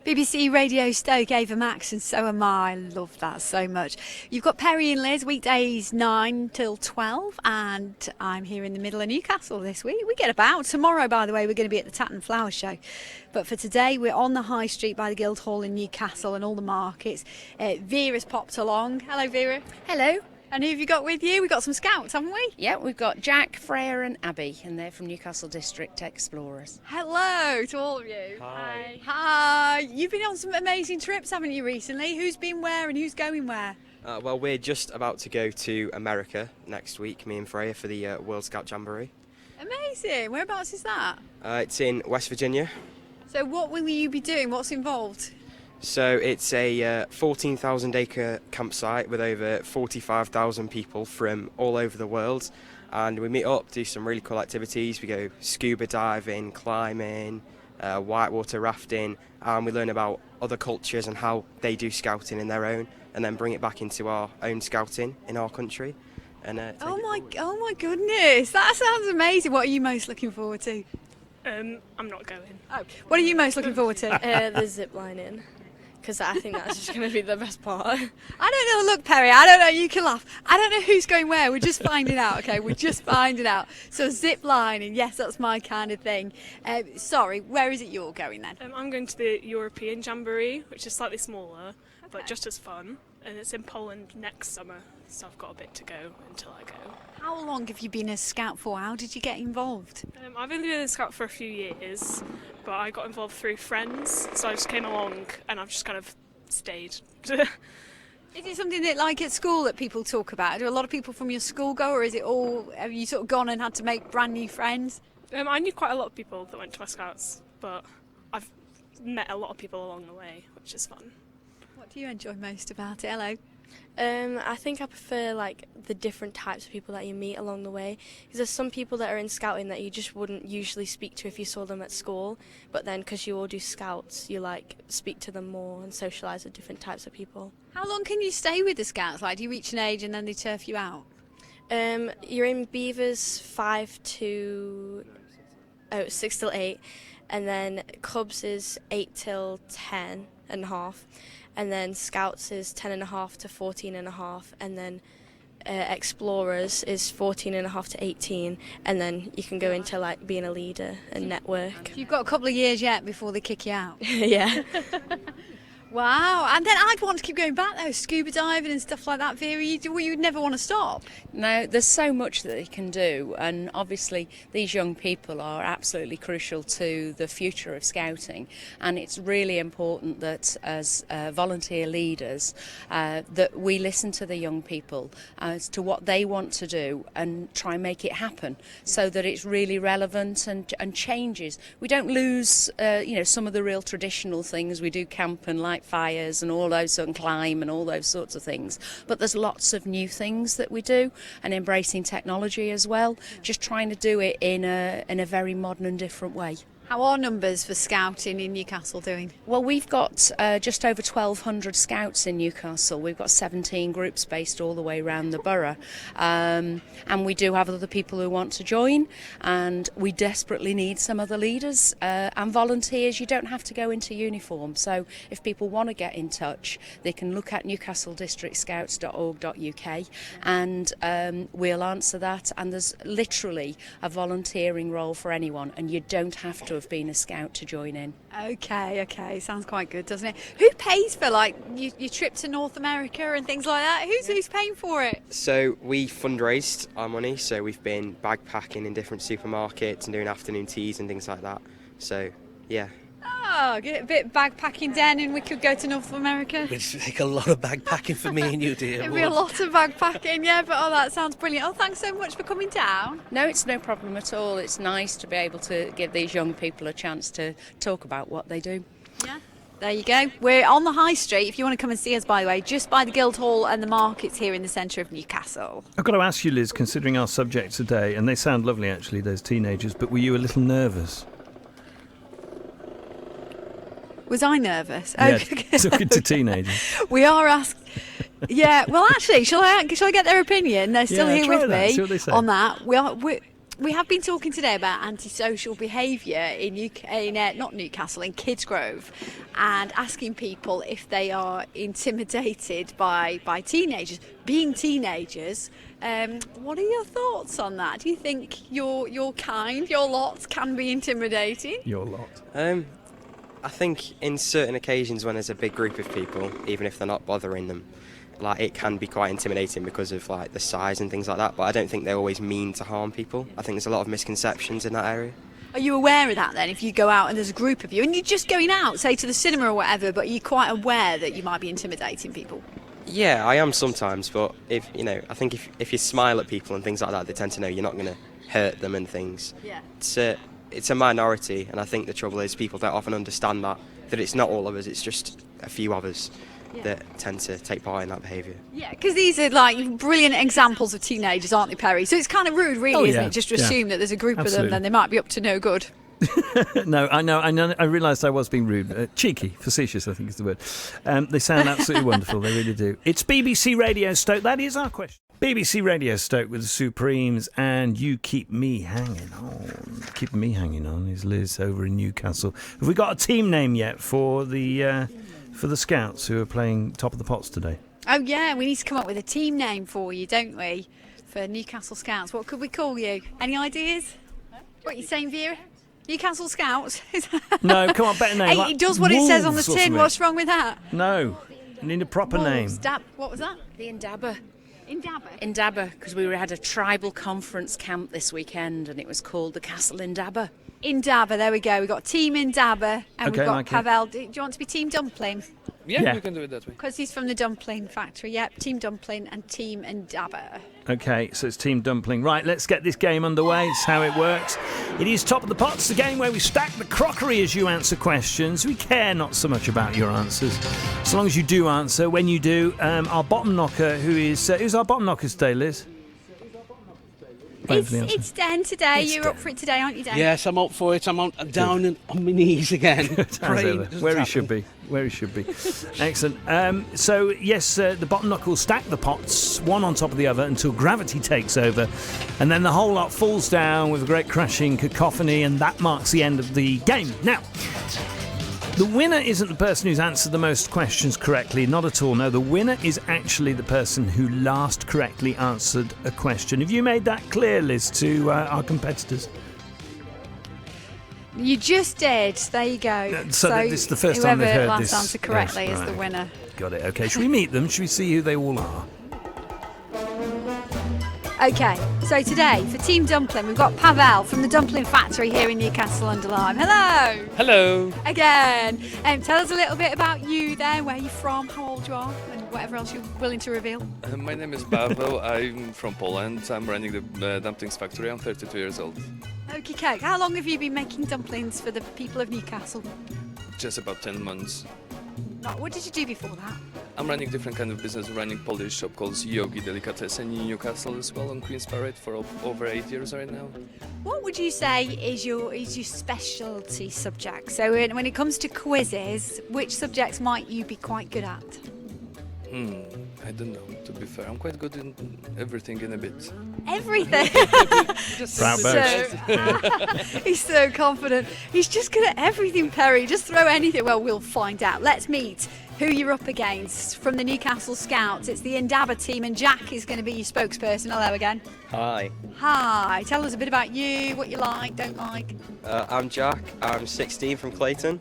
BBC Radio Stoke, Ava Max, and so am I. Love that so much. You've got Perry and Liz, weekdays 9 till 12, and I'm here in the middle of Newcastle this week. We get about. Tomorrow, by the way, we're going to be at the Tatton Flower Show. But for today, we're on the High Street by the Guildhall in Newcastle and all the markets. Vera's popped along. Hello, Vera. Hello. And who have you got with you? We've got some scouts, haven't we? Yeah, we've got Jack, Freya and Abby, and they're from Newcastle District Explorers. Hello to all of you. Hi. Hi. You've been on some amazing trips, haven't you, recently? Who's been where and who's going where? Well, we're just about to go to America next week, me and Freya, for the World Scout Jamboree. Amazing. Whereabouts is that? It's in West Virginia. So what will you be doing? What's involved? So it's a 14,000 acre campsite with over 45,000 people from all over the world, and we meet up, do some really cool activities. We go scuba diving, climbing, whitewater rafting, and we learn about other cultures and how they do scouting in their own, and then bring it back into our own scouting in our country. And oh my goodness, that sounds amazing. What are you most looking forward to? I'm not going. Oh, what are you most looking forward to? The zip lining, because I think that's just going to be the best part. I don't know. Look, Perry, I don't know. You can laugh. I don't know who's going where. We're just finding out, okay? We're just finding out. So zip lining, yes, that's my kind of thing. Sorry, where is it you're going then? I'm going to the European Jamboree, which is slightly smaller, but just as fun. And it's in Poland next summer, so I've got a bit to go until I go. How long have you been a scout for? How did you get involved? I've only been a scout for a few years, but I got involved through friends, so I just came along and I've just kind of stayed. Is it something that, like at school, that people talk about? Do a lot of people from your school go, or is it all, have you sort of gone and had to make brand new friends? I knew quite a lot of people that went to my scouts, but I've met a lot of people along the way, which is fun. What do you enjoy most about it? Hello. I think I prefer like the different types of people that you meet along the way, because there's some people that are in scouting that you just wouldn't usually speak to if you saw them at school, but then because you all do scouts, you like speak to them more and socialise with different types of people. How long can you stay with the scouts? Like, do you reach an age and then they turf you out? You're in Beavers 6 till 8, and then Cubs is 8 till 10 and a half. And then Scouts is 10 and a half to 14 and a half, and then Explorers is 14 and a half to 18, and then you can go into like being a leader and network. You've got a couple of years yet before they kick you out. Yeah. Wow, and then I'd want to keep going back though, scuba diving and stuff like that, Vera. You'd never want to stop. No, there's so much that they can do, and obviously these young people are absolutely crucial to the future of scouting, and it's really important that as volunteer leaders that we listen to the young people as to what they want to do and try and make it happen so that it's really relevant and changes. We don't lose some of the real traditional things. We do camp and light fires and all those, and climb and all those sorts of things, but there's lots of new things that we do, and embracing technology as well, just trying to do it in a very modern and different way. How are numbers for scouting in Newcastle doing? Well, we've got just over 1,200 scouts in Newcastle. We've got 17 groups based all the way around the borough. And we do have other people who want to join, and we desperately need some other leaders and volunteers. You don't have to go into uniform. So if people want to get in touch, they can look at newcastledistrictscouts.org.uk, and we'll answer that. And there's literally a volunteering role for anyone, and you don't have to have been a scout to join in. Okay, sounds quite good, doesn't it? Who pays for like your trip to North America and things like that? Who's paying for it? So we fundraised our money, so we've been backpacking in different supermarkets and doing afternoon teas and things like that. So, yeah. Oh, get a bit backpacking then and we could go to North America. It'd take a lot of backpacking for me and you, dear. It'd be a lot of backpacking, yeah, but that sounds brilliant. Oh, thanks so much for coming down. No, it's no problem at all. It's nice to be able to give these young people a chance to talk about what they do. Yeah. There you go. We're on the High Street. If you want to come and see us, by the way, just by the Guildhall and the markets here in the centre of Newcastle. I've got to ask you, Liz, considering our subject today, and they sound lovely actually, those teenagers, but were you a little nervous? Was I nervous? Yeah, talking to teenagers. We are asked. Yeah, well, actually, shall I get their opinion? They're still here with me See what they say. on that. We have been talking today about antisocial behaviour in not Newcastle, in Kidsgrove, and asking people if they are intimidated by teenagers. Being teenagers, what are your thoughts on that? Do you think your lot can be intimidating? Your lot. I think in certain occasions when there's a big group of people, even if they're not bothering them, like it can be quite intimidating because of like the size and things like that, but I don't think they always mean to harm people. I think there's a lot of misconceptions in that area. Are you aware of that then, if you go out and there's a group of you and you're just going out, say to the cinema or whatever, but you're quite aware that you might be intimidating people? Yeah, I am sometimes, but I think if you smile at people and things like that, they tend to know you're not going to hurt them and things. Yeah. It's a minority, and I think the trouble is people don't often understand that it's not all of us, it's just a few of us. Yeah. That tend to take part in that behaviour. Yeah, because these are like brilliant examples of teenagers, aren't they, Perry? So it's kind of rude, really, isn't it? Just to assume that there's a group of them, then they might be up to no good. No, I know. I realised I was being rude. Cheeky, facetious, I think is the word. They sound absolutely wonderful, they really do. It's BBC Radio Stoke, that is our question. BBC Radio Stoke with the Supremes and You Keep Me Hanging On. Keeping me hanging on is Liz over in Newcastle. Have we got a team name yet for the Scouts who are playing Top of the Pots today? Oh yeah, we need to come up with a team name for you, don't we? For Newcastle Scouts. What could we call you? Any ideas? What are you saying, Vera? Newcastle Scouts? No, come on, better name. Hey, like it does what it says on the tin. something. What's wrong with that? No, you need a proper name. What was that? The Indaba. Indaba, because we had a tribal conference camp this weekend and it was called the Castle Indaba. Indaba, there we go. We've got Team Indaba and Okay, we've got like it. Pavel. Do you want to be Team Dumpling? Yeah, we can do it that way. Because he's from the Dumpling Factory. Yep, Team Dumpling and Team Indaba. Okay, so it's Team Dumpling. Right, let's get this game underway. It's how it works. It is Top of the Pots, the game where we stack the crockery as you answer questions. We care not so much about your answers, so long as you do answer. When you do, our bottom knocker, who's our bottom knocker today, Liz? It's Dan today. It's You're Dan. up for it today, aren't you, Dan? Yes, I'm up for it. I'm down on my knees again. Where he should be. Excellent. So, yes, the bottom knocker will stack the pots, one on top of the other, until gravity takes over. And then the whole lot falls down with a great crashing cacophony, and that marks the end of the game. Now, the winner isn't the person who's answered the most questions correctly, not at all. No, the winner is actually the person who last correctly answered a question. Have you made that clear, Liz, to our competitors? You just did. There you go. So this is the first time they've heard this. Whoever last answered correctly Yes, is right. the winner. Got it. Okay, should we meet them? Should we see who they all are? Okay, so today for Team Dumpling we've got Pavel from the Dumpling Factory here in Newcastle under Lyme. Hello! Hello. Again. Tell us a little bit about you there, where you're from, how old you are, and whatever else you're willing to reveal. My name is Pavel. I'm from Poland. I'm running the dumplings factory. I'm 32 years old. Okay, how long have you been making dumplings for the people of Newcastle? Just about 10 months. What did you do before that? I'm running different kind of business. Running Polish shop called Yogi Delicatessen in Newcastle as well on Queen's Parade for over 8 years right now. What would you say is your specialty subject? So when it comes to quizzes, which subjects might you be quite good at? I don't know, to be fair. I'm quite good in everything in a bit. Everything. Proud boast. He's so confident. He's just good at everything, Perry. Just throw anything. Well, we'll find out. Let's meet who you're up against from the Newcastle Scouts. It's the Indaba team, and Jack is going to be your spokesperson. Hello again. Hi. Hi. Tell us a bit about you, what you like, don't like. I'm Jack. I'm 16 from Clayton.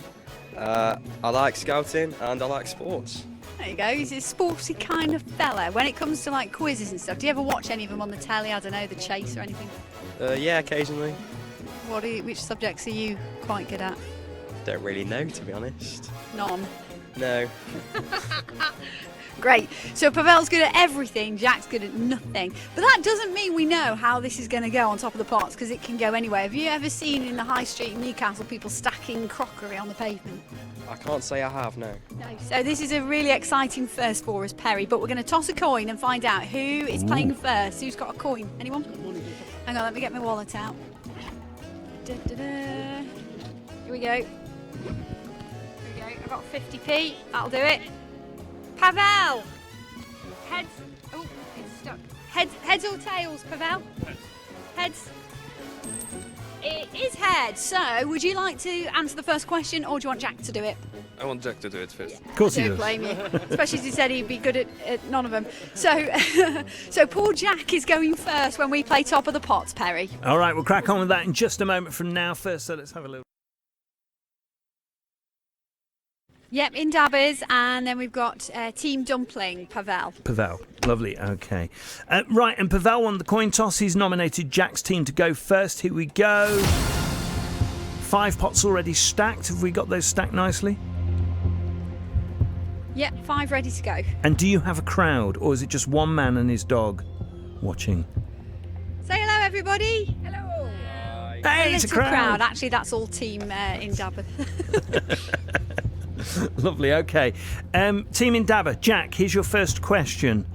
I like scouting and I like sports. There you go. He's a sporty kind of fella. When it comes to like quizzes and stuff, do you ever watch any of them on the telly? I don't know, The Chase or anything? Yeah, occasionally. Which subjects are you quite good at? Don't really know, to be honest. None. No. Great. So Pavel's good at everything, Jack's good at nothing. But that doesn't mean we know how this is going to go on Top of the Pots, because it can go anywhere. Have you ever seen in the high street in Newcastle people stacking crockery on the pavement? I can't say I have, no. No. So this is a really exciting first for us, Perry, but we're going to toss a coin and find out who is playing first. Who's got a coin? Anyone? Hang on, let me get my wallet out. Da-da-da. Here we go. Here we go. I've got 50p. That'll do it. Pavel! Heads. Oh, it's stuck. Heads or tails, Pavel? Heads. It is head. So, would you like to answer the first question, or do you want Jack to do it? I want Jack to do it first. Of course he I don't does. blame you, especially as he said he'd be good at none of them. So, so poor Jack is going first when we play Top of the Pots, Perry. All right, we'll crack on with that in just a moment from now. First, so let's have a little. Yep, in dabbers, and then we've got Team Dumpling, Pavel. Pavel. Lovely, okay. Right, and Pavel won the coin toss. He's nominated Jack's team to go first. Here we go. 5 pots already stacked. Have we got those stacked nicely? Yep, 5 ready to go. And do you have a crowd, or is it just one man and his dog watching? Say hello, everybody. Hello. Hey, it's a little crowd. Actually, that's all Team in dabber. Lovely, okay. Team Indaba, Jack, here's your first question.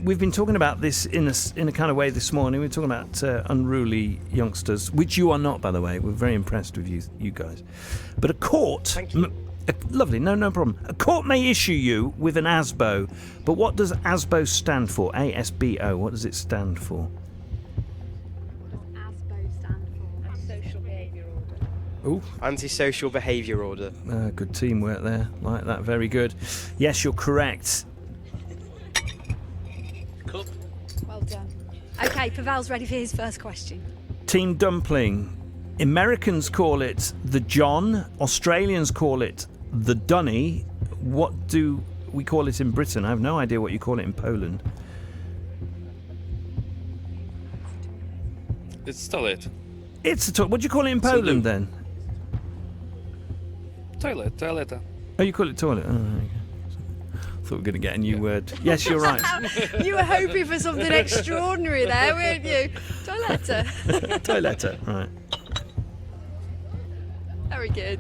We've been talking about this in a kind of way this morning. We're talking about unruly youngsters, which you are not, by the way. We're very impressed with you guys. But a court... Thank you. Lovely, no problem. A court may issue you with an ASBO, but what does ASBO stand for? ASBO, what does it stand for? Ooh. Antisocial behaviour order. Good teamwork there. Like that. Very good. Yes, you're correct. Well done. Okay, Pavel's ready for his first question. Team Dumpling. Americans call it the John. Australians call it the Dunny. What do we call it in Britain? I have no idea what you call it in Poland. It's toilet. It's a what do you call it in Poland then? Toileta. Oh, you call it toilet. Oh, there you go. Thought we were going to get a new word. Yes, you're right. You were hoping for something extraordinary there, weren't you? Toiletta. Toiletta, right. Very good.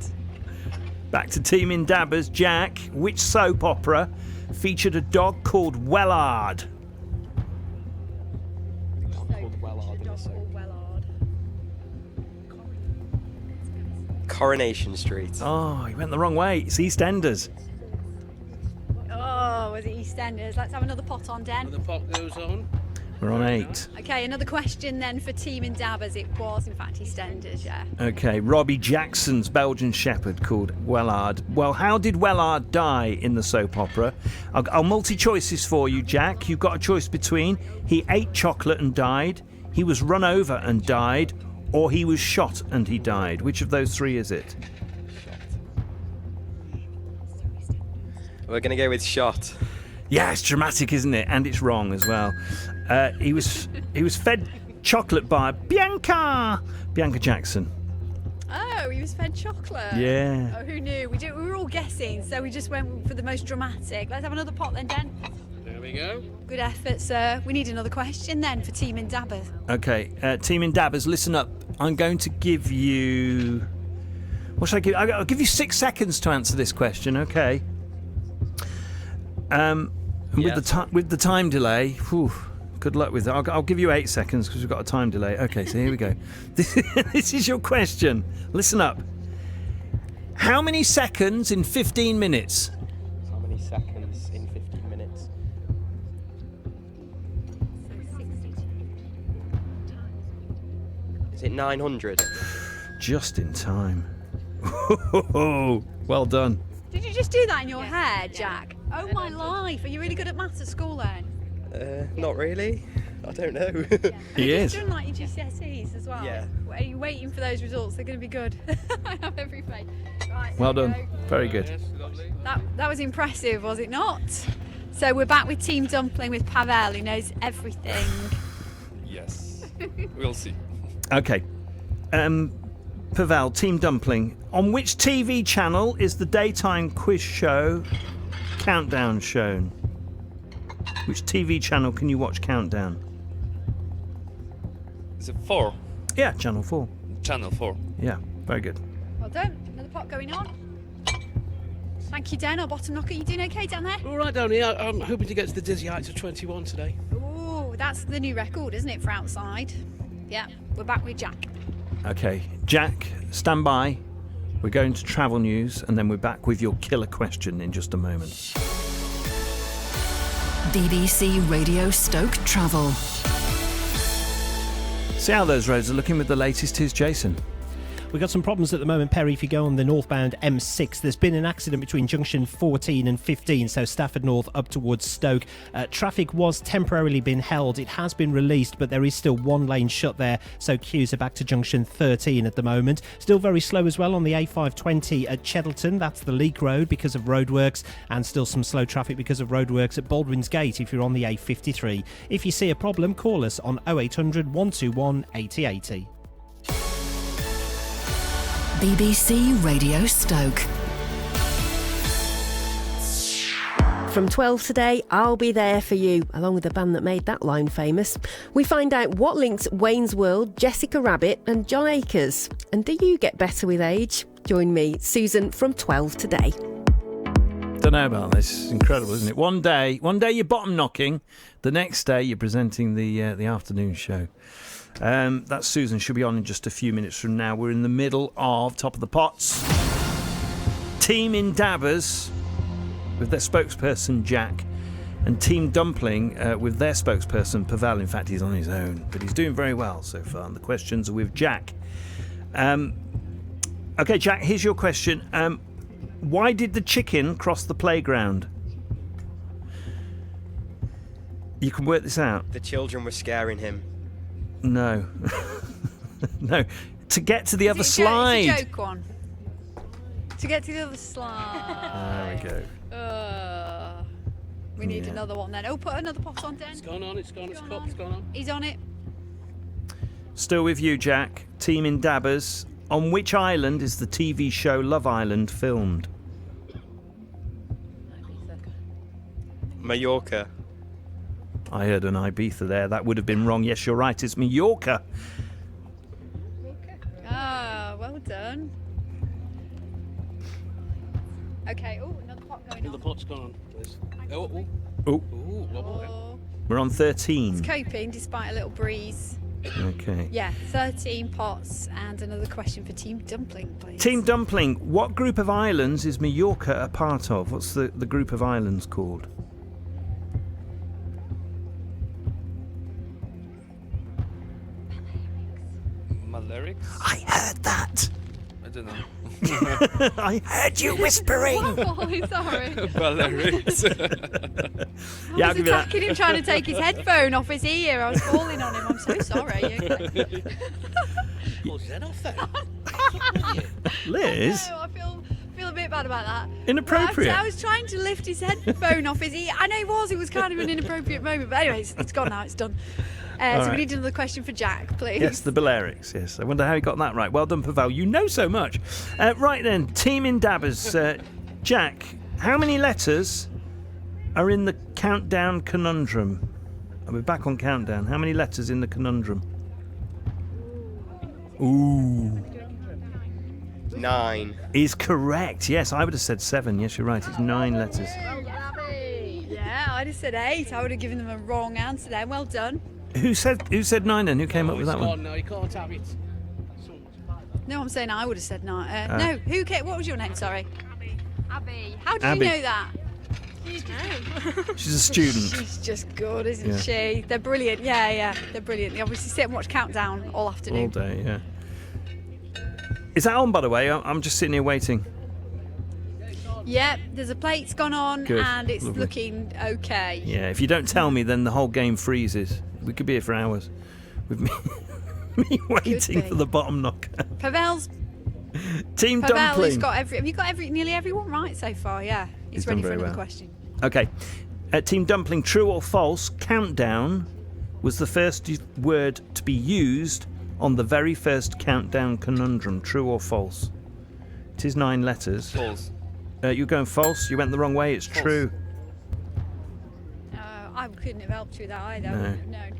Back to Team Indabbers. Jack, which soap opera featured a dog called Wellard? Coronation Street. Oh, he went the wrong way. It's EastEnders. Oh, was it EastEnders? Let's have another pot on, Den. The pot goes on. We're on 8. Okay, another question then for Team Indabbers. It was, in fact, EastEnders, yeah. Okay, Robbie Jackson's Belgian Shepherd called Wellard. Well, how did Wellard die in the soap opera? I'll multi-choices for you, Jack. You've got a choice between he ate chocolate and died, he was run over and died, or he was shot and he died. Which of those 3 is it? We're going to go with shot. Yeah, it's dramatic, isn't it? And it's wrong as well. He was fed chocolate by Bianca Jackson. Oh, he was fed chocolate. Yeah. Oh, who knew? We were all guessing, so we just went for the most dramatic. Let's have another pot then, Den. There we go. Good effort, sir. We need another question then for Team Indabbers. Okay, Team Indabbers, listen up. I'm going to give you... What should I give? I'll give you 6 seconds to answer this question, okay? With the time delay, whew, good luck with that. I'll give you 8 seconds because we've got a time delay. Okay, so here we go. This is your question. Listen up. How many seconds in 15 minutes? How many seconds in 15 minutes? Is it 900? Just in time. Well done. Did you just do that in your head, Jack? Oh my life! Are you really good at maths at school then? Not really. I don't know. He is. You've done like your GCSEs as well. Yeah. Are you waiting for those results? They're going to be good. I have every faith. Right, Well there we done. go. Very good. Yes, lovely. That was impressive, was it not? So we're back with Team Dumpling with Pavel, who knows everything. Yes. We'll see. Okay. Pavel, Team Dumpling. On which TV channel is the daytime quiz show Countdown shown? Which TV channel can you watch Countdown? Is it 4? Yeah, Channel 4. Channel 4. Yeah, very good. Well done. Another pot going on. Thank you, Den. Our bottom knocker. You doing okay down there? All right, down here. I'm hoping to get to the dizzy heights of 21 today. Ooh, that's the new record, isn't it, for outside? Yeah, we're back with Jack. Okay, Jack, stand by. We're going to travel news and then we're back with your killer question in just a moment. BBC Radio Stoke Travel. See how those roads are looking with the latest. Here's Jason. We've got some problems at the moment, Perry, if you go on the northbound M6. There's been an accident between junction 14 and 15, so Stafford North up towards Stoke. Traffic was temporarily been held. It has been released, but there is still one lane shut there, so queues are back to junction 13 at the moment. Still very slow as well on the A520 at Cheddleton. That's the Leek Road because of roadworks, and still some slow traffic because of roadworks at Baldwin's Gate if you're on the A53. If you see a problem, call us on 0800 121 8080. BBC Radio Stoke. From 12 today, I'll be there for you, along with the band that made that line famous. We find out what linked Wayne's World, Jessica Rabbit and John Akers. And do you get better with age? Join me, Susan, from 12 today. Don't know about this. It's incredible, isn't it? One day you're bottom knocking, the next day you're presenting the afternoon show. That's Susan. She'll be on in just a few minutes from now. We're in the middle of Top of the Pots. Team in Dabbers with their spokesperson Jack, and Team Dumpling with their spokesperson Pavel. In fact, he's on his own, but he's doing very well so far. And the questions are with Jack. Okay, Jack, here's your question. Why did the chicken cross the playground? You can work this out. The children were scaring him. No. No. To get to the other slide. It's a joke one. To get to the other slide. There we go. We need another one then. Oh, put another pot on, Den. It's gone on, it's gone on. He's on it. Still with you, Jack. Team in Dabbers. On which island is the TV show Love Island filmed? Mallorca. I heard an Ibiza there. That would have been wrong. Yes, you're right. It's Mallorca. Ah, well done. Okay. Oh, another pot going on. The pot's gone on, please. Oh. Oh. We're on 13. It's coping despite a little breeze. Okay. Yeah, 13 pots and another question for Team Dumpling, please. Team Dumpling, what group of islands is Mallorca a part of? What's the group of islands called? Malerics? I heard that. I don't know. I heard you whispering. Oh, sorry. Malerics. Yeah, I I'll was give you that. attacking him, trying to take his headphone off his ear. I was falling on him. I'm so sorry. Pulls his head off then. Liz? I feel a bit bad about that. Inappropriate. I was trying to lift his headphone off his ear. I know it was kind of an inappropriate moment. But anyways, it's gone now. It's done. So right. we need another question for Jack, please. Yes, the Balearics, yes. I wonder how he got that right. Well done, Pavel. You know so much. Right then, Team in Dabbers. Jack, how many letters are in the countdown conundrum? We're back on countdown. How many letters in the conundrum? Ooh. 9. Is correct. Yes, I would have said 7. Yes, you're right. It's 9 letters. Yeah, I'd have said 8. I would have given them a wrong answer there. Well done. Who said 9 then? Who came up with that one? No, you can't have it. No, I'm saying I would have said 9. No, what was your name? Sorry. Abby. How do Abby. you know that? She's a student. She's just good, isn't Yeah. she? They're brilliant. Yeah, they're brilliant. They obviously sit and watch Countdown all afternoon. All day, yeah. Is that on, by the way? I'm just sitting here waiting. Yep, there's a plate's gone on. Good, and it's lovely. looking okay. Yeah, if you don't tell me, then the whole game freezes. We could be here for hours with me, me waiting be. for the bottom knocker. Pavel's Team Pavel Dumpling. has got have you got nearly everyone right so far? Yeah, he's done ready for very another well. question. Okay. Team Dumpling, true or false? Countdown was the first word to be used on the very first countdown conundrum. True or false? It is 9 letters. False. You're going false. You went the wrong way. It's False. true. I couldn't have helped you with that either. No. I wouldn't have known.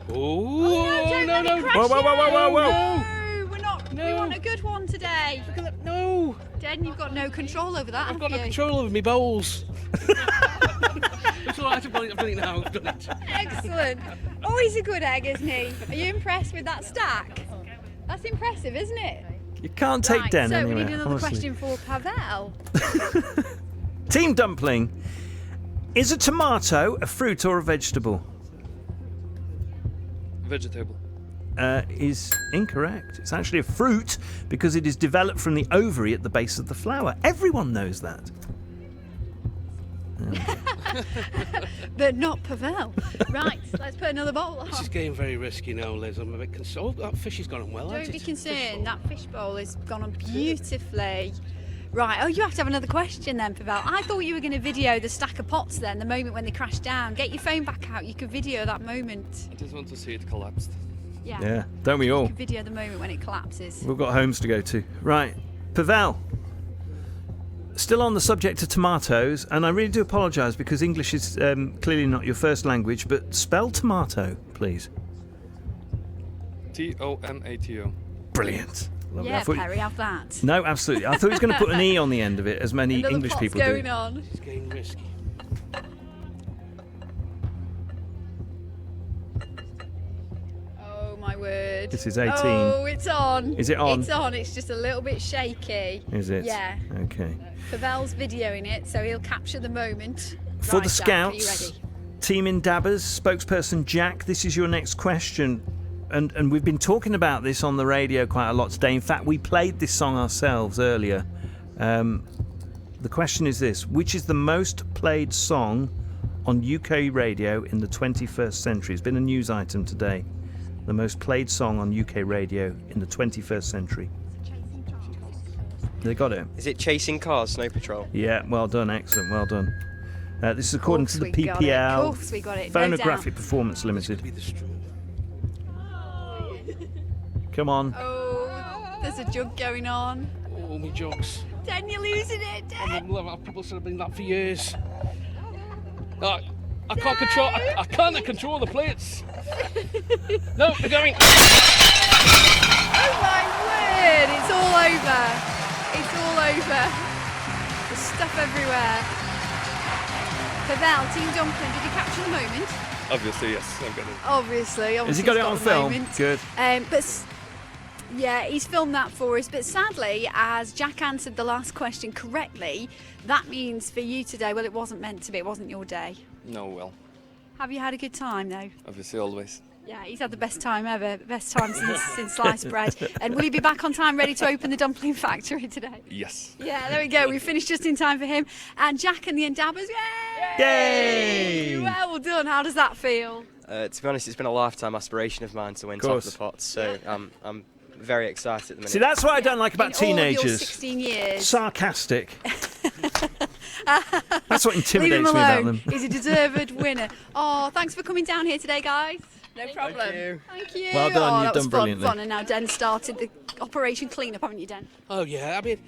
Oh, no. Whoa, whoa, whoa, whoa, whoa. No, we're not. We want a good one today. No. Den, you've got no control over that. I've got no have you? control over my bowls. It's all right, I've done it now. I've done it. Excellent. Oh, he's a good egg, isn't he? Are you impressed with that stack? That's impressive, isn't it? You can't take right, Den so anywhere. we need another honestly. question for Pavel. Team Dumpling, is a tomato a fruit or a vegetable? Vegetable. is incorrect. It's actually a fruit because it is developed from the ovary at the base of the flower. Everyone knows that. But not Pavel. Right, let's put another bowl on. This is getting very risky now, Liz. I'm a bit concerned. Oh, that fish has gone on well. Don't be concerned. That fish bowl has gone on beautifully. Right, oh, you have to have another question then, Pavel. I thought you were going to video the stack of pots then, the moment when they crashed down. Get your phone back out, you could video that moment. I just want to see it collapsed. Yeah, don't we all? You could video the moment when it collapses. We've got homes to go to. Right, Pavel. Still on the subject of tomatoes, and I really do apologise because English is clearly not your first language, but spell tomato, please. Tomato. Brilliant. Lovely. Yeah, Perry, have that. No, absolutely. I thought he was going to put an E on the end of it, as many English people do. Going on. It's getting risky. Oh my word. This is 18. Oh, it's on. Is it on? It's on. It's just a little bit shaky. Is it? Yeah. Okay. Pavel's videoing it, so he'll capture the moment. For Right, the Jack, are you Scouts, ready? Team in Dabbers, spokesperson Jack, this is your next question. And we've been talking about this on the radio quite a lot today. In fact, we played this song ourselves earlier. The question is this: which is the most played song on UK radio in the 21st century? It's been a news item today. The most played song on UK radio in the 21st century. They got it. Is it Chasing Cars, Snow Patrol? Yeah, well done, excellent, well done. This is according to the we got it. PPL, Of course we got it, no Phonographic doubt. Performance Limited. Come on. Oh, there's a jug going on. Oh, my jugs. Den, you're losing it, Den. People said I've been that for years. I can't control. I can't control the plates. No, they're going. Oh my word! It's all over. It's all over. There's stuff everywhere. Pavel, Team Dumpling, did you capture the moment? Obviously, yes. I've got it. Obviously. Has he got he's it on the film? moment. Good. Yeah, he's filmed that for us. But sadly, as Jack answered the last question correctly, that means for you today, well, it wasn't meant to be. It wasn't your day. No, well, Have you had a good time, though? obviously always. Yeah, he's had the best time ever. Best time since sliced bread. And will he be back on time, ready to open the dumpling factory today? Yes. Yeah, there we go. We finished just in time for him. And Jack and the Endabbers, Yay! Well done. How does that feel? To be honest, it's been a lifetime aspiration of mine to win Top of the Pots, so I'm very excited at the minute. See, that's what I don't like about In all of your teenagers. 16 years. Sarcastic. That's what Leave intimidates him me about alone. them. He's a deserved winner. Oh, thanks for coming down here today, guys. No problem. Thank you. Well done, Oh, you've that was done brilliantly. fun. And now Den started the Operation Cleanup, haven't you, Den? Oh yeah, I mean,